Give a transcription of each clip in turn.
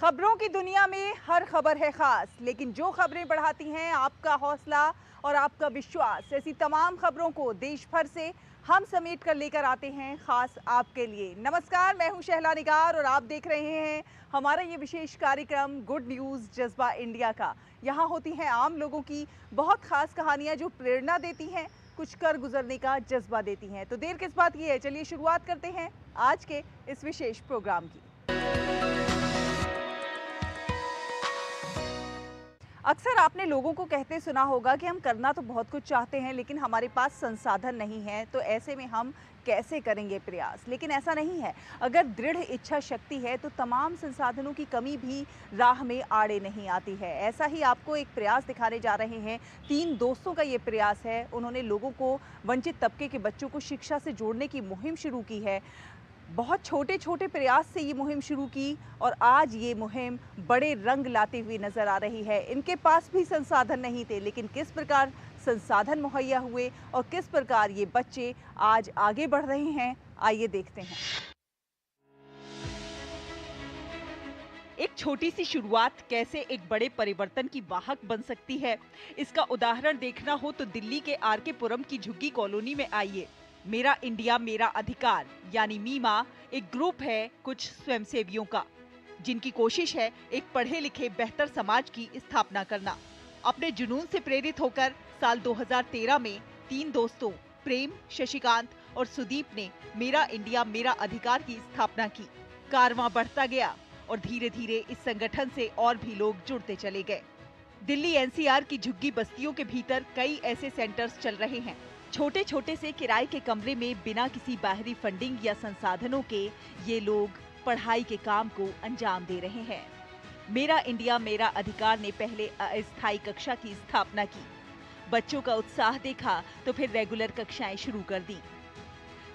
खबरों की दुनिया में हर खबर है खास, लेकिन जो खबरें बढ़ाती हैं आपका हौसला और आपका विश्वास, ऐसी तमाम खबरों को देश भर से हम समेट कर लेकर आते हैं खास आपके लिए। नमस्कार, मैं हूं शहला निगार और आप देख रहे हैं हमारा ये विशेष कार्यक्रम गुड न्यूज़ जज्बा इंडिया का। यहाँ होती हैं आम लोगों की बहुत खास कहानियाँ जो प्रेरणा देती हैं, कुछ कर गुजरने का जज्बा देती हैं। तो देर किस बात की है, चलिए शुरुआत करते हैं आज के इस विशेष प्रोग्राम की। अक्सर आपने लोगों को कहते सुना होगा कि हम करना तो बहुत कुछ चाहते हैं लेकिन हमारे पास संसाधन नहीं है, तो ऐसे में हम कैसे करेंगे प्रयास। लेकिन ऐसा नहीं है। अगर दृढ़ इच्छा शक्ति है तो तमाम संसाधनों की कमी भी राह में आड़े नहीं आती है। ऐसा ही आपको एक प्रयास दिखाने जा रहे हैं। 3 दोस्तों का ये प्रयास है। उन्होंने लोगों को, वंचित तबके के बच्चों को शिक्षा से जोड़ने की मुहिम शुरू की है। बहुत छोटे-छोटे प्रयास से ये मुहिम शुरू की और आज ये मुहिम बड़े रंग लाते हुए नज़र आ रही है। इनके पास भी संसाधन नहीं थे, लेकिन किस प्रकार संसाधन मुहैया हुए और किस प्रकार ये बच्चे आज आगे बढ़ रहे हैं, आइए देखते हैं। एक छोटी सी शुरुआत कैसे एक बड़े परिवर्तन की वाहक बन सकती है, इसका उदाहरण देखना हो तो दिल्ली के आरके पुरम की झुग्गी कॉलोनी में आइए। मेरा इंडिया मेरा अधिकार यानी मीमा एक ग्रुप है कुछ स्वयंसेवियों का, जिनकी कोशिश है एक पढ़े लिखे बेहतर समाज की स्थापना करना। अपने जुनून से प्रेरित होकर साल 2013 में 3 दोस्तों प्रेम, शशिकांत और सुदीप ने मेरा इंडिया मेरा अधिकार की स्थापना की। कारवां बढ़ता गया और धीरे धीरे इस संगठन से और भी लोग जुड़ते चले गए। दिल्ली एनसीआर की झुग्गी बस्तियों के भीतर कई ऐसे सेंटर्स चल रहे हैं। छोटे छोटे से किराए के कमरे में बिना किसी बाहरी फंडिंग या संसाधनों के ये लोग पढ़ाई के काम को अंजाम दे रहे हैं। मेरा इंडिया मेरा अधिकार ने पहले अस्थायी कक्षा की स्थापना की। बच्चों का उत्साह देखा तो फिर रेगुलर कक्षाएं शुरू कर दी।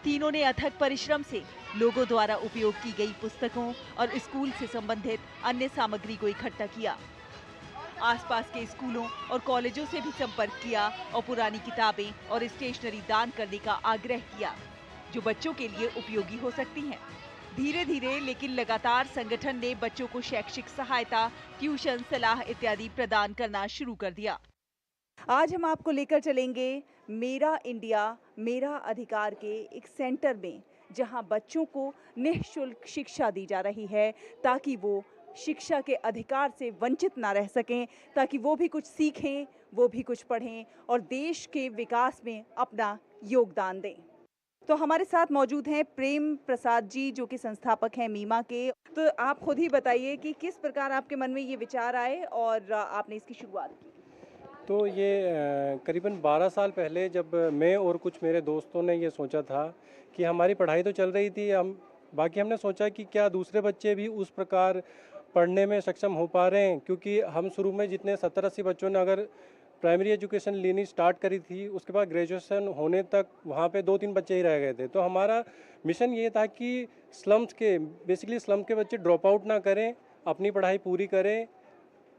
तीनों ने अथक परिश्रम से लोगों द्वारा उपयोग की गई पुस्तकों और स्कूल से संबंधित अन्य सामग्री को इकट्ठा किया। आसपास के स्कूलों और कॉलेजों से भी संपर्क किया और पुरानी किताबें और स्टेशनरी दान करने का आग्रह किया, जो बच्चों के लिए उपयोगी हो सकती हैं। धीरे धीरे लेकिन लगातार संगठन ने बच्चों को शैक्षिक सहायता, ट्यूशन, सलाह इत्यादि प्रदान करना शुरू कर दिया। आज हम आपको लेकर चलेंगे मेरा इंडिया मेरा अधिकार के एक सेंटर में, जहां बच्चों को निःशुल्क शिक्षा दी जा रही है ताकि वो शिक्षा के अधिकार से वंचित ना रह सकें, ताकि वो भी कुछ सीखें, वो भी कुछ पढ़ें और देश के विकास में अपना योगदान दें। तो हमारे साथ मौजूद हैं प्रेम प्रसाद जी, जो कि संस्थापक हैं मीमा के। तो आप खुद ही बताइए कि किस प्रकार आपके मन में ये विचार आए और आपने इसकी शुरुआत की। तो ये करीबन 12 साल पहले जब मैं और कुछ मेरे दोस्तों ने ये सोचा था कि हमारी पढ़ाई तो चल रही थी, हमने सोचा कि क्या दूसरे बच्चे भी उस प्रकार पढ़ने में सक्षम हो पा रहे हैं, क्योंकि हम शुरू में जितने 70-80 बच्चों ने अगर प्राइमरी एजुकेशन लेनी स्टार्ट करी थी, उसके बाद ग्रेजुएशन होने तक वहाँ पे 2-3 बच्चे ही रह गए थे। तो हमारा मिशन ये था कि बेसिकली स्लम के बच्चे ड्रॉप आउट ना करें, अपनी पढ़ाई पूरी करें,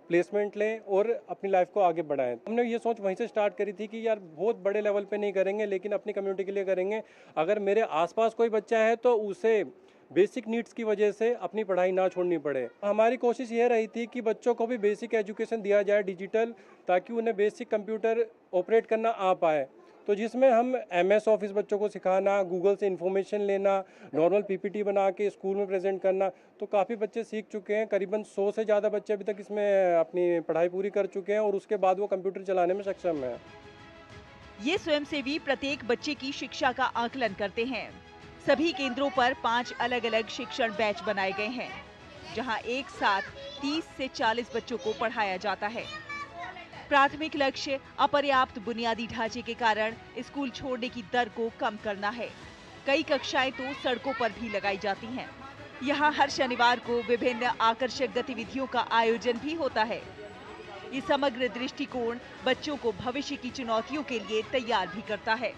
प्लेसमेंट लें और अपनी लाइफ को आगे बढ़ाएं। हमने ये सोच वहीं से स्टार्ट करी थी कि यार बहुत बड़े लेवल पे नहीं करेंगे, लेकिन अपनी कम्युनिटी के लिए करेंगे। अगर मेरे आसपास कोई बच्चा है तो उसे बेसिक नीड्स की वजह से अपनी पढ़ाई ना छोड़नी पड़े। हमारी कोशिश ये रही थी कि बच्चों को भी बेसिक एजुकेशन दिया जाए डिजिटल, ताकि उन्हें बेसिक कंप्यूटर ऑपरेट करना आ पाए। तो जिसमें हम एमएस ऑफिस बच्चों को सिखाना, गूगल से इन्फॉर्मेशन लेना, नॉर्मल पीपीटी बना के स्कूल में प्रेजेंट करना, तो काफ़ी बच्चे सीख चुके हैं। करीबन 100 से ज़्यादा बच्चे अभी तक इसमें अपनी पढ़ाई पूरी कर चुके हैं और उसके बाद वो कंप्यूटर चलाने में सक्षम है। ये स्वयंसेवी प्रत्येक बच्चे की शिक्षा का आकलन करते हैं। सभी केंद्रों पर 5 अलग-अलग शिक्षण बैच बनाए गए हैं, जहां एक साथ 30 से 40 बच्चों को पढ़ाया जाता है। प्राथमिक लक्ष्य अपर्याप्त बुनियादी ढांचे के कारण स्कूल छोड़ने की दर को कम करना है। कई कक्षाएं तो सड़कों पर भी लगाई जाती हैं। यहाँ हर शनिवार को विभिन्न आकर्षक गतिविधियों का आयोजन भी होता है। ये समग्र दृष्टिकोण बच्चों को भविष्य की चुनौतियों के लिए तैयार भी करता है।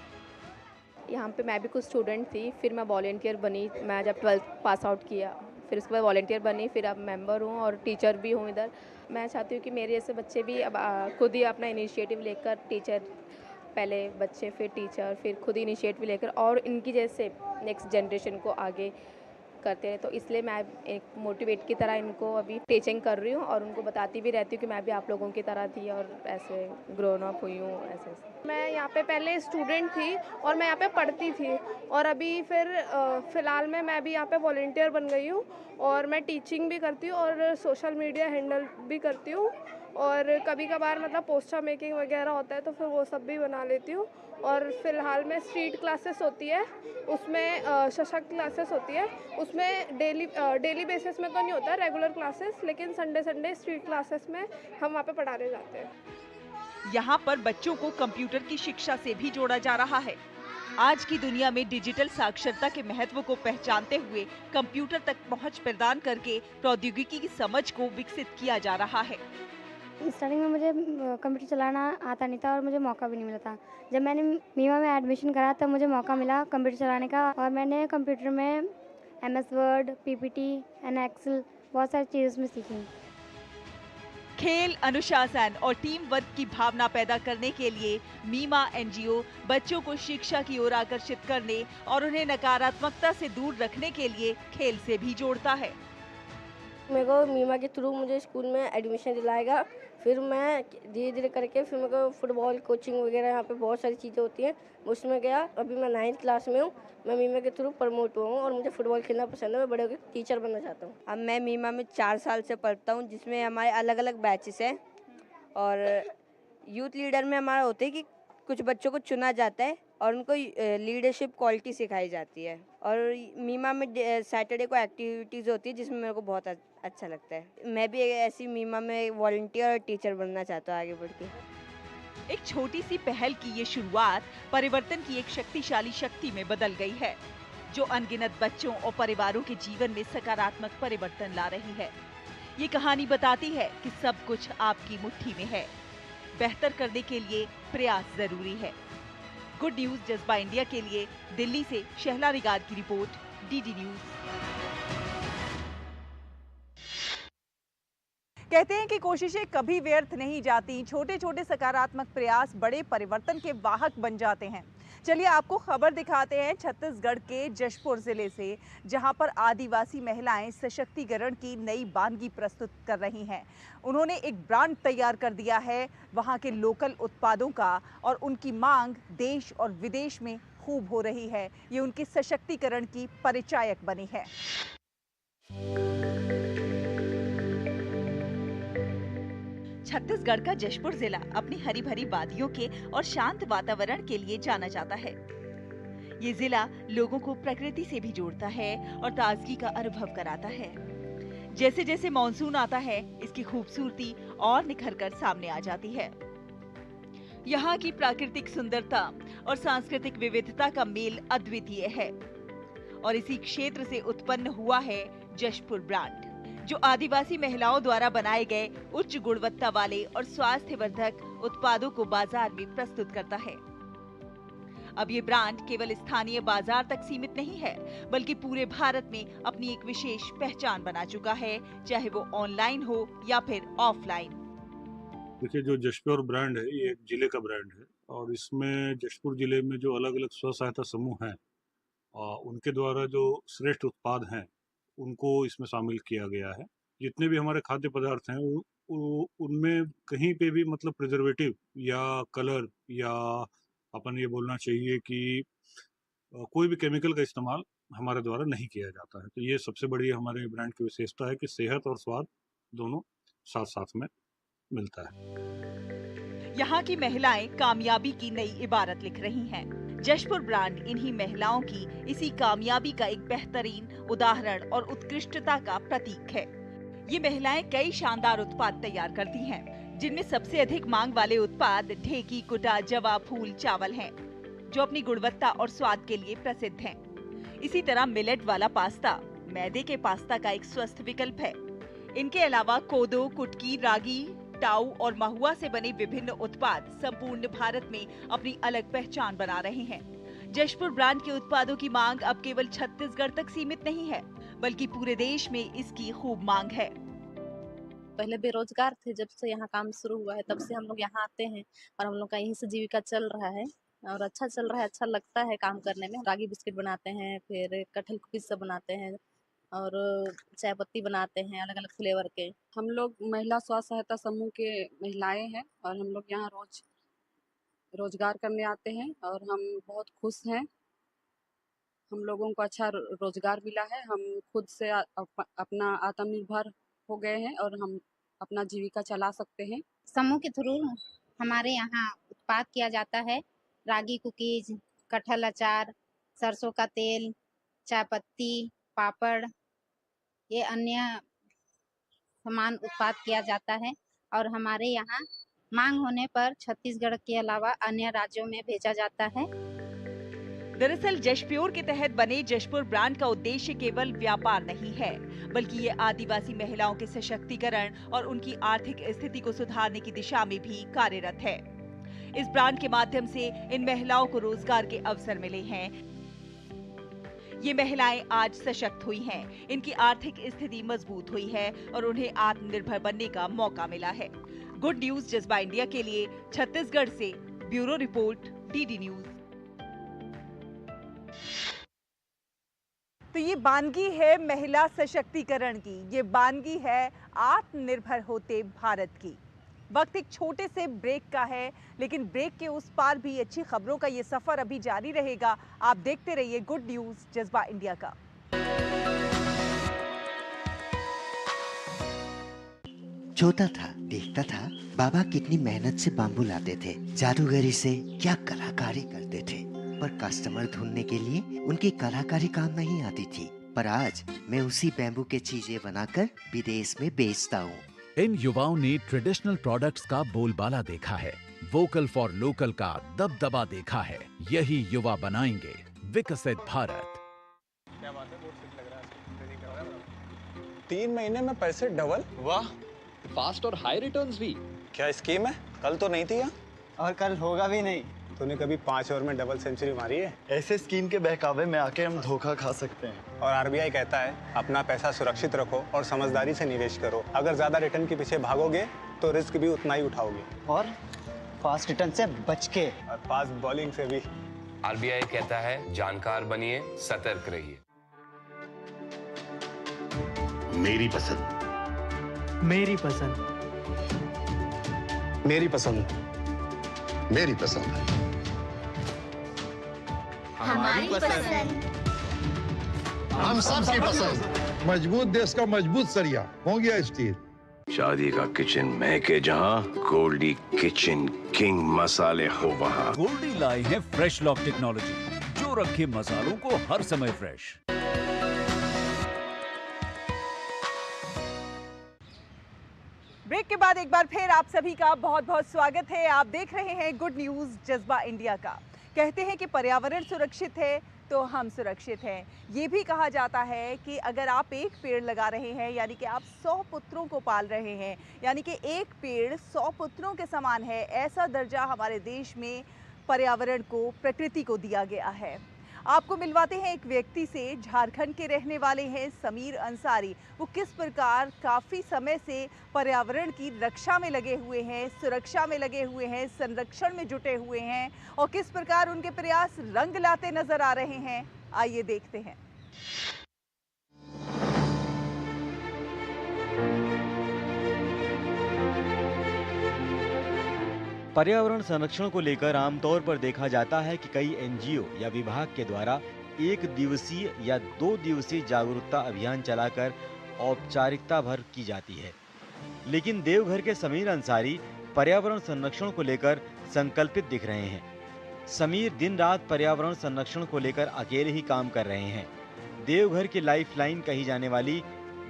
यहाँ पे मैं भी कुछ स्टूडेंट थी, फिर मैं वॉलेंटियर बनी। मैं जब 12th पास आउट किया, फिर उसके बाद वॉलेंटियर बनी, फिर अब मेंबर हूँ और टीचर भी हूँ इधर। मैं चाहती हूँ कि मेरे जैसे बच्चे भी अब खुद ही अपना इनिशिएटिव लेकर टीचर, पहले बच्चे फिर टीचर, फिर खुद ही इनिशिएटिव लेकर और इनकी जैसे नेक्स्ट जनरेशन को आगे करते हैं। तो इसलिए मैं एक मोटिवेट की तरह इनको अभी टीचिंग कर रही हूँ और उनको बताती भी रहती हूँ कि मैं भी आप लोगों की तरह थी और ऐसे ग्रोन अप हुई हूँ ऐसे। मैं यहाँ पे पहले स्टूडेंट थी और मैं यहाँ पे पढ़ती थी और अभी फिर फ़िलहाल में मैं भी यहाँ पे वॉलंटियर बन गई हूँ और मैं टीचिंग भी करती हूँ और सोशल मीडिया हैंडल भी करती हूँ और कभी कभार मतलब पोस्टर मेकिंग वगैरह होता है तो फिर वो सब भी बना लेती हूँ। और फिलहाल में स्ट्रीट क्लासेस होती है, उसमें सशक्त क्लासेस होती है, उसमें डेली बेसिस में तो नहीं होता रेगुलर क्लासेस, लेकिन संडे संडे स्ट्रीट क्लासेस में हम वहाँ पे पढ़ाने जाते हैं। यहाँ पर बच्चों को कंप्यूटर की शिक्षा से भी जोड़ा जा रहा है। आज की दुनिया में डिजिटल साक्षरता के महत्व को पहचानते हुए कंप्यूटर तक पहुँच प्रदान करके प्रौद्योगिकी की समझ को विकसित किया जा रहा है। स्टार्टिंग में मुझे कंप्यूटर चलाना आता नहीं था और मुझे मौका भी नहीं मिला था। जब मैंने मीमा में एडमिशन करा तब मुझे मौका मिला कंप्यूटर चलाने का और मैंने कंप्यूटर में MS Word, PPT and Excel बहुत सारी चीज़ें उसमें सीखी। खेल, अनुशासन और टीम वर्क की भावना पैदा करने के लिए मीमा एनजीओ बच्चों को शिक्षा की ओर आकर्षित करने और उन्हें नकारात्मकता से दूर रखने के लिए खेल से भी जोड़ता है। मेरे को मीमा के थ्रू मुझे स्कूल में एडमिशन दिलाएगा, फिर मैं धीरे धीरे करके फिर मेरे को फुटबॉल कोचिंग वगैरह यहाँ पे बहुत सारी चीज़ें होती हैं, उसमें गया। अभी मैं 9th क्लास में हूँ, मैं मीमा के थ्रू प्रमोट हुआ हूँ और मुझे फुटबॉल खेलना पसंद है। मैं बड़े होकर टीचर बनना चाहता हूँ। अब मैं मीमा में 4 साल से पढ़ता हूँ, जिसमें हमारे अलग अलग बैचेस हैं और यूथ लीडर में हमारा होता है कि कुछ बच्चों को चुना जाता है और उनको लीडरशिप क्वालिटी सिखाई जाती है। और मीमा में सैटरडे को एक्टिविटीज़ होती है जिसमें मेरे को बहुत अच्छा लगता है। मैं भी ऐसी मीमा में वॉलंटियर और टीचर बनना चाहता हूँ आगे बढ़ के। एक छोटी सी पहल की ये शुरुआत परिवर्तन की एक शक्तिशाली शक्ति में बदल गई है, जो अनगिनत बच्चों और परिवारों के जीवन में सकारात्मक परिवर्तन ला रही है। ये कहानी बताती है कि सब कुछ आपकी मुट्ठी में है। बेहतर करने के लिए प्रयास जरूरी है। गुड न्यूज जज्बा इंडिया के लिए दिल्ली से शहला निगार की रिपोर्ट, डीडी न्यूज। कहते हैं कि कोशिशें कभी व्यर्थ नहीं जाती। छोटे छोटे सकारात्मक प्रयास बड़े परिवर्तन के वाहक बन जाते हैं। चलिए आपको खबर दिखाते हैं छत्तीसगढ़ के जशपुर जिले से, जहां पर आदिवासी महिलाएं सशक्तिकरण की नई वानगी प्रस्तुत कर रही हैं। उन्होंने एक ब्रांड तैयार कर दिया है वहां के लोकल उत्पादों का और उनकी मांग देश और विदेश में खूब हो रही है। ये उनके सशक्तिकरण की परिचायक बनी है। छत्तीसगढ़ का जशपुर जिला अपनी हरी भरी वादियों के और शांत वातावरण के लिए जाना जाता है। ये जिला लोगों को प्रकृति से भी जोड़ता है और ताजगी का अनुभव कराता है। जैसे जैसे मॉनसून आता है, इसकी खूबसूरती और निखर कर सामने आ जाती है। यहाँ की प्राकृतिक सुंदरता और सांस्कृतिक विविधता का मेल अद्वितीय है और इसी क्षेत्र से उत्पन्न हुआ है जशपुर ब्रांड, जो आदिवासी महिलाओं द्वारा बनाए गए उच्च गुणवत्ता वाले और स्वास्थ्यवर्धक उत्पादों को बाजार में प्रस्तुत करता है। अब ये ब्रांड केवल स्थानीय बाजार तक सीमित नहीं है, बल्कि पूरे भारत में अपनी एक विशेष पहचान बना चुका है, चाहे वो ऑनलाइन हो या फिर ऑफलाइन। देखिए, जो जशपुर ब्रांड है ये एक जिले का ब्रांड है और इसमें जशपुर जिले में जो अलग अलग स्व सहायता समूह हैं उनके द्वारा जो श्रेष्ठ उत्पाद हैं उनको इसमें शामिल किया गया है। जितने भी हमारे खाद्य पदार्थ हैं उनमें कहीं पे भी मतलब प्रिजर्वेटिव या कलर या अपन ये बोलना चाहिए कि कोई भी केमिकल का इस्तेमाल हमारे द्वारा नहीं किया जाता है। तो ये सबसे बड़ी हमारे ब्रांड की विशेषता है कि सेहत और स्वाद दोनों साथ साथ में मिलता है। यहाँ की महिलाएं कामयाबी की नई इबारत लिख रही हैं। जशपुर ब्रांड इन्हीं महिलाओं की इसी कामयाबी का एक बेहतरीन उदाहरण और उत्कृष्टता का प्रतीक है। ये महिलाएं कई शानदार उत्पाद तैयार करती हैं, जिनमें सबसे अधिक मांग वाले उत्पाद ढेकी, कुटा, जवा, फूल, चावल हैं, जो अपनी गुणवत्ता और स्वाद के लिए प्रसिद्ध हैं। इसी तरह मिलेट वाला पास्ता मैदे के पास्ता का एक स्वस्थ विकल्प है। इनके अलावा कोदो, कुटकी, रागी, टाऊ और महुआ से बने विभिन्न उत्पाद संपूर्ण भारत में अपनी अलग पहचान बना रहे हैं। जशपुर ब्रांड के उत्पादों की मांग अब केवल छत्तीसगढ़ तक सीमित नहीं है, बल्कि पूरे देश में इसकी खूब मांग है। पहले बेरोजगार थे, जब से यहाँ काम शुरू हुआ है तब से हम लोग यहाँ आते हैं और हम लोग का यहीं से जीविका चल रहा है और अच्छा चल रहा है। अच्छा लगता है काम करने में। रागी बिस्किट बनाते हैं, फिर कटहल कुकीज सब बनाते हैं, और चाय पत्ती बनाते हैं अलग अलग फ्लेवर के। हम लोग महिला स्व सहायता समूह के महिलाएं हैं और हम लोग यहाँ रोज रोजगार करने आते हैं और हम बहुत खुश हैं। हम लोगों को अच्छा रोजगार मिला है। हम खुद से अपना आत्मनिर्भर हो गए हैं और हम अपना जीविका चला सकते हैं। समूह के थ्रू हमारे यहाँ उत्पाद किया जाता है। रागी कुकीज, कटहल अचार, सरसों का तेल, चाय पत्ती, पापड़, ये अन्य सामान उत्पाद किया जाता है और हमारे यहाँ मांग होने पर छत्तीसगढ़ के अलावा अन्य राज्यों में भेजा जाता है। दरअसल जशप्योर के तहत बने जशपुर ब्रांड का उद्देश्य केवल व्यापार नहीं है, बल्कि ये आदिवासी महिलाओं के सशक्तिकरण और उनकी आर्थिक स्थिति को सुधारने की दिशा में भी कार्यरत है। इस ब्रांड के माध्यम से इन महिलाओं को रोजगार के अवसर मिले हैं। ये महिलाएं आज सशक्त हुई हैं, इनकी आर्थिक स्थिति मजबूत हुई है और उन्हें आत्मनिर्भर बनने का मौका मिला है। गुड न्यूज जज्बा इंडिया के लिए छत्तीसगढ़ से ब्यूरो रिपोर्ट, डीडी न्यूज। तो ये बानगी है महिला सशक्तिकरण की, ये बानगी है आत्मनिर्भर होते भारत की। वक्त एक छोटे से ब्रेक का है, लेकिन ब्रेक के उस पार भी अच्छी खबरों का ये सफर अभी जारी रहेगा। आप देखते रहिए गुड न्यूज जज्बा इंडिया का। छोटा था, देखता था बाबा कितनी मेहनत से बाम्बू लाते थे, जादूगरी से क्या कलाकारी करते थे, पर कस्टमर ढूंढने के लिए उनकी कलाकारी काम नहीं आती थी। पर आज मैं उसी बैम्बू के चीजें बनाकर विदेश में बेचता हूँ। इन युवाओं ने ट्रेडिशनल प्रोडक्ट्स का बोलबाला देखा है, वोकल फॉर लोकल का दबदबा देखा है। यही युवा बनाएंगे विकसित भारत। क्या बात है, बहुत ठीक लग रहा है। 3 महीने में पैसे डबल, वाह, फास्ट और हाई रिटर्न्स भी। क्या स्कीम है? कल तो नहीं थी यहाँ, और कल होगा भी नहीं। तूने कभी 5 ओवर में डबल सेंचुरी मारी है? ऐसे स्कीम के बहकावे में आके हम धोखा खा सकते हैं। और आरबीआई कहता है अपना पैसा सुरक्षित रखो और समझदारी से निवेश करो। अगर ज्यादा रिटर्न के पीछे भागोगे तो रिस्क भी उतना ही उठाओगे, और फास्ट रिटर्न से बच के, और फास्ट बॉलिंग से भी। आरबीआई कहता है जानकार बनिए, सतर्क रहिए। मेरी पसंद, मेरी पसंद, मेरी पसंद, मेरी पसंद है। हमारी पसंद, हम सबकी पसंद। मजबूत देश का मजबूत सरिया हो गया स्टील। शादी का किचन महके जहां, गोल्डी किचन किंग मसाले हो वहां। गोल्डी लाए हैं फ्रेश लॉक टेक्नोलॉजी, जो रखे मसालों को हर समय फ्रेश। ब्रेक के बाद एक बार फिर आप सभी का बहुत बहुत स्वागत है। आप देख रहे हैं गुड न्यूज जज्बा इंडिया का। कहते हैं कि पर्यावरण सुरक्षित है तो हम सुरक्षित हैं। ये भी कहा जाता है कि अगर आप एक पेड़ लगा रहे हैं, यानी कि आप 100 पुत्रों को पाल रहे हैं, यानी कि एक पेड़ 100 पुत्रों के समान है। ऐसा दर्जा हमारे देश में पर्यावरण को, प्रकृति को दिया गया है। आपको मिलवाते हैं एक व्यक्ति से, झारखंड के रहने वाले हैं समीर अंसारी। वो किस प्रकार काफ़ी समय से पर्यावरण की रक्षा में लगे हुए हैं, सुरक्षा में लगे हुए हैं, संरक्षण में जुटे हुए हैं, और किस प्रकार उनके प्रयास रंग लाते नजर आ रहे हैं। आइए देखते हैं। पर्यावरण संरक्षण को लेकर आमतौर पर देखा जाता है कि कई एनजीओ या विभाग के द्वारा 1 दिवसीय या 2 दिवसीय जागरूकता अभियान चलाकर औपचारिकता भर की जाती है। लेकिन देवघर के समीर अंसारी पर्यावरण संरक्षण को लेकर संकल्पित दिख रहे हैं। समीर दिन रात पर्यावरण संरक्षण को लेकर अकेले ही काम कर रहे हैं। देवघर की लाइफलाइन कही जाने वाली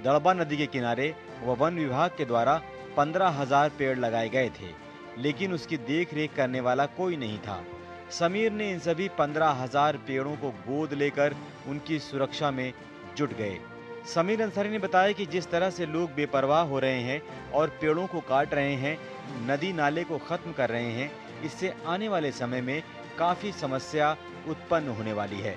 दड़बा नदी के किनारे वन विभाग के द्वारा 15,000 पेड़ लगाए गए थे, लेकिन उसकी देखरेख करने वाला कोई नहीं था। समीर ने इन सभी 15,000 पेड़ों को गोद लेकर उनकी सुरक्षा में जुट गए। समीर अंसारी ने बताया कि जिस तरह से लोग बेपरवाह हो रहे हैं और पेड़ों को काट रहे हैं, नदी नाले को खत्म कर रहे हैं, इससे आने वाले समय में काफी समस्या उत्पन्न होने वाली है।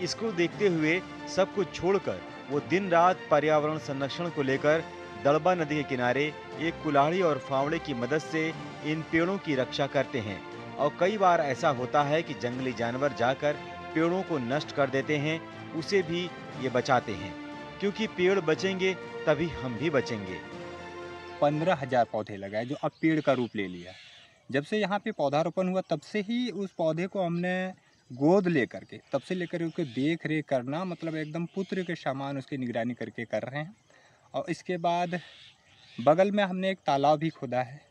इसको देखते हुए सब कुछ छोड़कर वो दिन रात पर्यावरण संरक्षण को लेकर दड़बा नदी के किनारे एक कुल्हाड़ी और फावड़े की मदद से इन पेड़ों की रक्षा करते हैं। और कई बार ऐसा होता है कि जंगली जानवर जाकर पेड़ों को नष्ट कर देते हैं उसे भी ये बचाते हैं, क्योंकि पेड़ बचेंगे तभी हम भी बचेंगे। 15,000 पौधे लगाए जो अब पेड़ का रूप ले लिया। जब से यहाँ पे पौधारोपण हुआ तब से ही उस पौधे को हमने गोद लेकर के तब से लेकर उसके देख रेख करना, मतलब एकदम पुत्र के समान उसकी निगरानी करके कर रहे हैं। और इसके बाद बगल में हमने एक तालाब भी खोदा है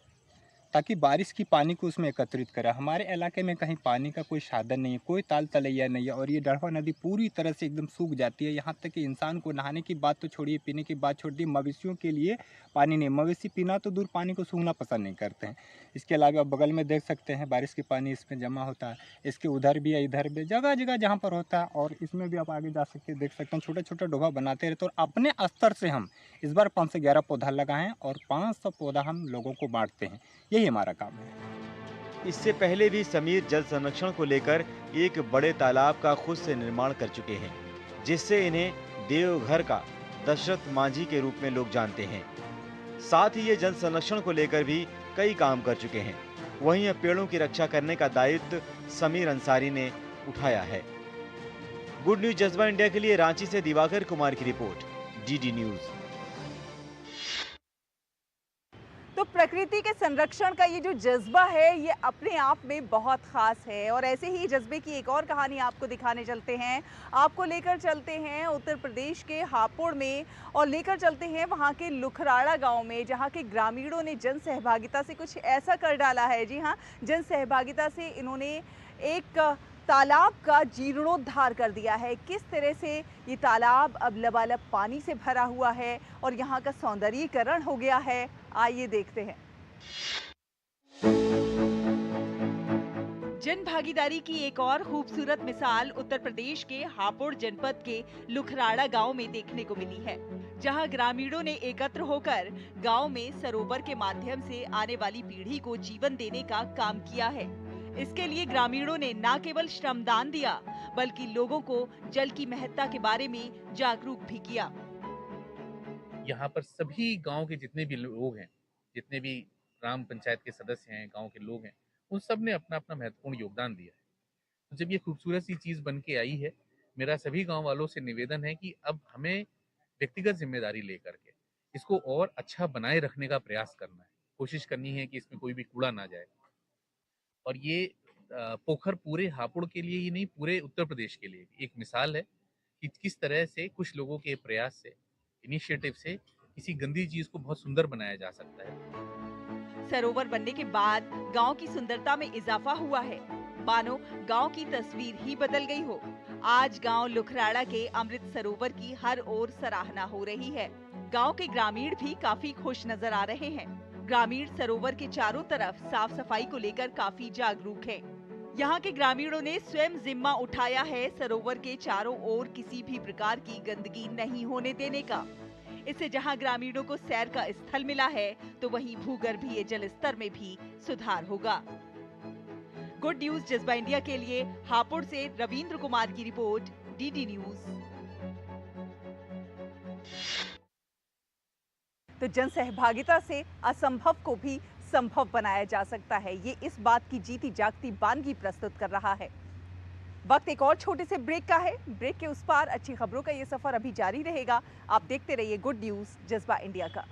ताकि बारिश की पानी को उसमें एकत्रित करें। हमारे इलाके में कहीं पानी का कोई साधन नहीं है, कोई ताल तलैया नहीं है और ये डढ़वा नदी पूरी तरह से एकदम सूख जाती है। यहाँ तक कि इंसान को नहाने की बात तो छोड़िए, पीने की बात छोड़ दी, मवेशियों के लिए पानी नहीं। मवेशी पीना तो दूर, पानी को सूखना पसंद नहीं करते हैं। इसके अलावा बगल में देख सकते हैं बारिश की पानी इसमें जमा होता है। इसके उधर भी है, इधर भी, जगह जगह जहाँ पर होता है। और इसमें भी आप आगे जा सकते हैं, देख सकते हैं छोटे छोटे डोभा बनाते रहते। और अपने स्तर से हम इस बार 5 से 11 पौधा लगाए हैं और 500 पौधा हम लोगों को बांटते हैं। यही हमारा काम है। इससे पहले भी समीर जल संरक्षण को लेकर एक बड़े तालाब का खुद से निर्माण कर चुके हैं, जिससे इन्हें देवघर का दशरथ मांझी के रूप में लोग जानते हैं। साथ ही ये जल संरक्षण को लेकर भी कई काम कर चुके हैं। वहीं अब पेड़ों की रक्षा करने का दायित्व समीर अंसारी ने उठाया है। गुड न्यूज जज्बा इंडिया के लिए रांची से दिवाकर कुमार की रिपोर्ट, डीडी न्यूज। तो प्रकृति के संरक्षण का ये जो जज्बा है ये अपने आप में बहुत ख़ास है। और ऐसे ही जज्बे की एक और कहानी आपको दिखाने चलते हैं। आपको लेकर चलते हैं उत्तर प्रदेश के हापुड़ में और लेकर चलते हैं वहाँ के लुखराड़ा गांव में, जहाँ के ग्रामीणों ने जन सहभागिता से कुछ ऐसा कर डाला है। जी हाँ, जन सहभागिता से इन्होंने एक तालाब का जीर्णोद्धार कर दिया है। किस तरह से ये तालाब अब लबालब पानी से भरा हुआ है और यहाँ का सौंदर्यीकरण हो गया है, आइए देखते हैं। जन भागीदारी की एक और खूबसूरत मिसाल उत्तर प्रदेश के हापुड़ जनपद के लुखराड़ा गांव में देखने को मिली है, जहां ग्रामीणों ने एकत्र होकर गांव में सरोवर के माध्यम से आने वाली पीढ़ी को जीवन देने का काम किया है। इसके लिए ग्रामीणों ने न केवल श्रमदान दिया बल्कि लोगों को जल की महत्ता के बारे में जागरूक भी किया। यहाँ पर सभी गांव के जितने भी लोग हैं, जितने भी ग्राम पंचायत के सदस्य हैं, गांव के लोग हैं, उन सब ने अपना अपना महत्वपूर्ण योगदान दिया है। तो जब ये खूबसूरत सी चीज बन के आई है, मेरा सभी गांव वालों से निवेदन है कि अब हमें व्यक्तिगत जिम्मेदारी लेकर के इसको और अच्छा बनाए रखने का प्रयास करना है। कोशिश करनी है कि इसमें कोई भी कूड़ा ना जाए। और ये पोखर पूरे हापुड़ के लिए ही नहीं, पूरे उत्तर प्रदेश के लिए एक मिसाल है कि किस तरह से कुछ लोगों के प्रयास से, इनिशिएटिव से किसी गंदी चीज को बहुत सुंदर बनाया जा सकता है। सरोवर बनने के बाद गांव की सुंदरता में इजाफा हुआ है, मानो गांव की तस्वीर ही बदल गई हो। आज गांव लुखराड़ा के अमृत सरोवर की हर ओर सराहना हो रही है। गांव के ग्रामीण भी काफी खुश नजर आ रहे हैं। ग्रामीण सरोवर के चारों तरफ साफ सफाई को लेकर काफी जागरूक हैं। यहाँ के ग्रामीणों ने स्वयं जिम्मा उठाया है सरोवर के चारों ओर किसी भी प्रकार की गंदगी नहीं होने देने का। इससे जहाँ ग्रामीणों को सैर का स्थल मिला है, तो वहीं भूगर्भीय जल स्तर में भी सुधार होगा। गुड न्यूज जज्बा इंडिया के लिए हापुड़ से रविंद्र कुमार की रिपोर्ट, डीडी न्यूज। तो जन सहभागिता से असंभव को भी संभव बनाया जा सकता है, ये इस बात की जीती जागती बानगी प्रस्तुत कर रहा है। वक्त एक और छोटे से ब्रेक का है। ब्रेक के उस पार अच्छी खबरों का ये सफर अभी जारी रहेगा। आप देखते रहिए गुड न्यूज जज्बा इंडिया का।